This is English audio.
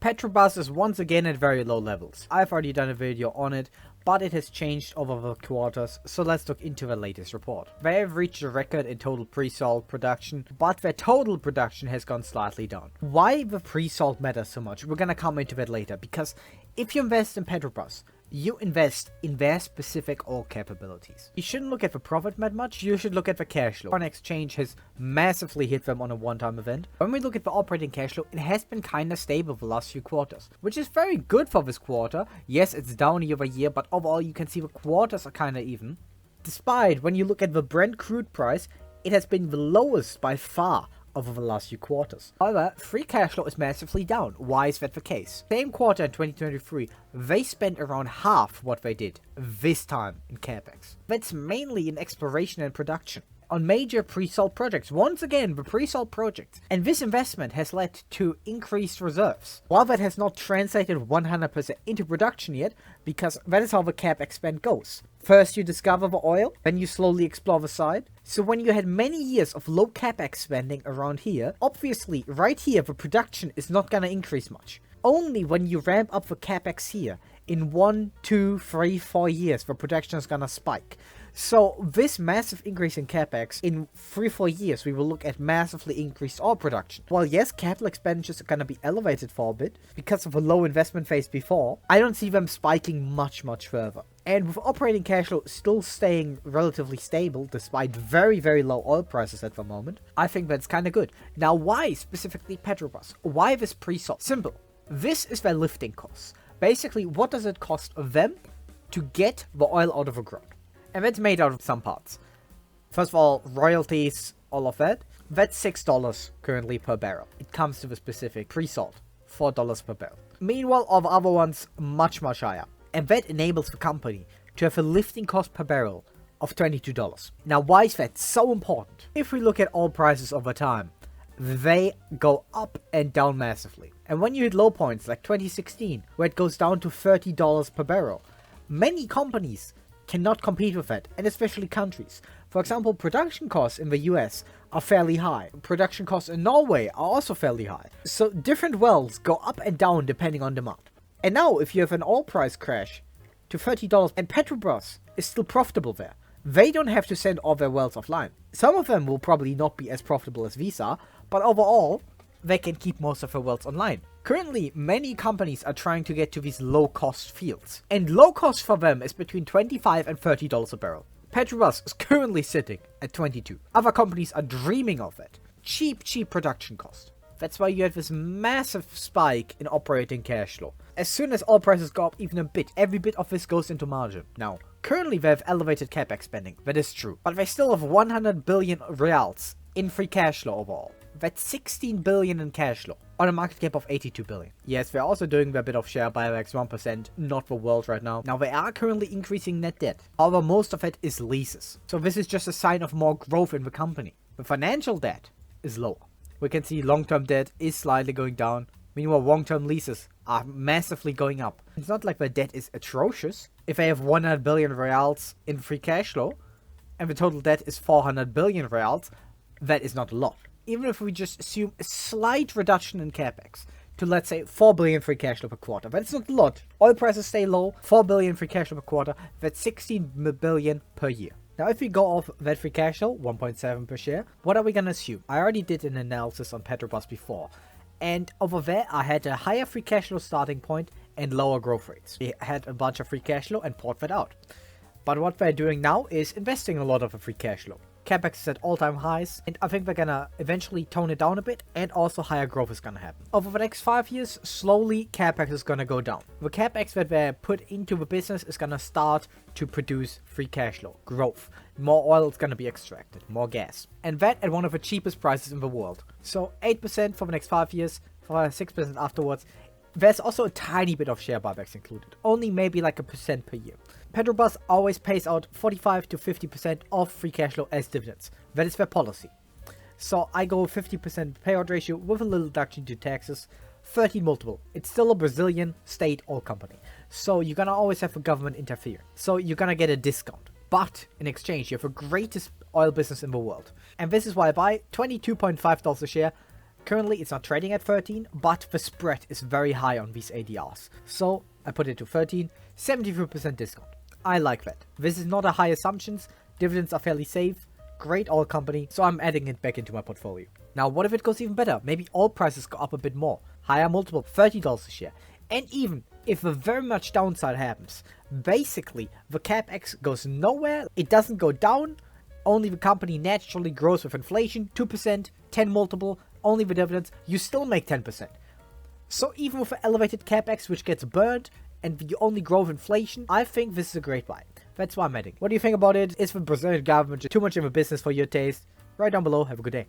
Petrobras is once again at very low levels. I've already done a video on it, but it has changed over the quarters, so let's look into the latest report. They have reached a record in total pre-salt production, but their total production has gone slightly down. Why the pre-salt matters so much, we're gonna come into that later, because if you invest in Petrobras, you invest in their specific oil capabilities. You shouldn't look at the profit that much, you should look at the cash flow. Foreign exchange has massively hit them on a one-time event. When we look at the operating cash flow, it has been kinda stable the last few quarters, which is very good for this quarter. Yes, it's down year over year, but overall you can see the quarters are kinda even. Despite, when you look at the Brent crude price, it has been the lowest by far over the last few quarters. However, free cash flow is massively down. Why is that the case? Same quarter in 2023, they spent around half what they did this time in capex. That's mainly in exploration and production on major pre-salt projects. Once again, the pre-salt projects. And this investment has led to increased reserves. While that has not translated 100% into production yet, because that is how the capex spend goes. First you discover the oil, then you slowly explore the site. So when you had many years of low capex spending around here, obviously right here the production is not gonna increase much. Only when you ramp up the capex here, in 1, 2, 3, 4 years, the production is gonna spike. So this massive increase in capex, in 3-4 years we will look at massively increased oil production. While yes, capital expenditures are gonna be elevated for a bit, because of a low investment phase before, I don't see them spiking much further. And with operating cash flow still staying relatively stable, despite very low oil prices at the moment, I think that's kinda good. Now why specifically Petrobras? Why this pre-salt? Simple. This is their lifting costs. Basically, what does it cost them to get the oil out of the ground? And that's made out of some parts. First of all, royalties, all of that. That's $6 currently per barrel. It comes to the specific pre-salt, $4 per barrel. Meanwhile, all the other ones much higher. And that enables the company to have a lifting cost per barrel of $22. Now, why is that so important? If we look at oil prices over time, they go up and down massively. And when you hit low points like 2016, where it goes down to $30 per barrel, many companies cannot compete with that, and especially countries. For example, production costs in the US are fairly high. Production costs in Norway are also fairly high. So different wells go up and down depending on demand. And now if you have an oil price crash to $30 and Petrobras is still profitable there, they don't have to send all their wells offline. Some of them will probably not be as profitable as these are, but overall, they can keep most of their wells online. Currently, many companies are trying to get to these low-cost fields. And low cost for them is between $25 and $30 a barrel. Petrobras is currently sitting at 22. Other companies are dreaming of it. Cheap production cost. That's why you have this massive spike in operating cash flow. As soon as oil prices go up even a bit, every bit of this goes into margin. Now, currently they have elevated capex spending, that is true. But they still have 100 billion reals in free cash flow overall. That's 16 billion in cash flow on a market cap of 82 billion. Yes, they're also doing a bit of share buybacks, 1%, not the world right now. Now, they are currently increasing net debt. However, most of it is leases. So this is just a sign of more growth in the company. The financial debt is lower. We can see long-term debt is slightly going down. Meanwhile, long-term leases are massively going up. It's not like the debt is atrocious. If they have 100 billion reals in free cash flow, and the total debt is 400 billion reals, that is not a lot. Even if we just assume a slight reduction in capex to, let's say, 4 billion free cash flow per quarter, that's not a lot. Oil prices stay low, 4 billion free cash flow per quarter, that's 16 billion per year. Now, if we go off that free cash flow, 1.7 per share, what are we gonna assume? I already did an analysis on Petrobras before, and over there I had a higher free cash flow starting point and lower growth rates. We had a bunch of free cash flow and poured that out. But what they're doing now is investing a lot of the free cash flow. Capex is at all-time highs, and I think they're gonna eventually tone it down a bit, and also higher growth is gonna happen. Over the next 5 years, slowly Capex is gonna go down. The Capex that they put into the business is gonna start to produce free cash flow, growth. More oil is gonna be extracted, more gas. And that at one of the cheapest prices in the world. So 8% for the next 5 years, for 6% afterwards. There's also a tiny bit of share buybacks included, only maybe like 1% per year. Petrobras always pays out 45 to 50% of free cash flow as dividends. That is their policy. So I go 50% payout ratio with a little deduction to taxes, 13 multiple. It's still a Brazilian state oil company. So you're gonna always have the government interfere. So you're gonna get a discount. But in exchange, you have the greatest oil business in the world. And this is why I buy $22.5 a share. Currently it's not trading at 13, but the spread is very high on these ADRs. So I put it to 13, 73% discount. I like that. This is not a high assumptions, dividends are fairly safe, great oil company, so I'm adding it back into my portfolio. Now what if it goes even better? Maybe oil prices go up a bit more, higher multiple, $30 a share. And even if a very much downside happens, basically the CapEx goes nowhere, it doesn't go down, only the company naturally grows with inflation, 2%, 10 multiple, only the dividends, you still make 10%. So even with an elevated CapEx which gets burned, and you only grow with inflation, I think this is a great buy. That's why I'm adding. What do you think about it? Is the Brazilian government too much of a business for your taste? Write down below, have a good day.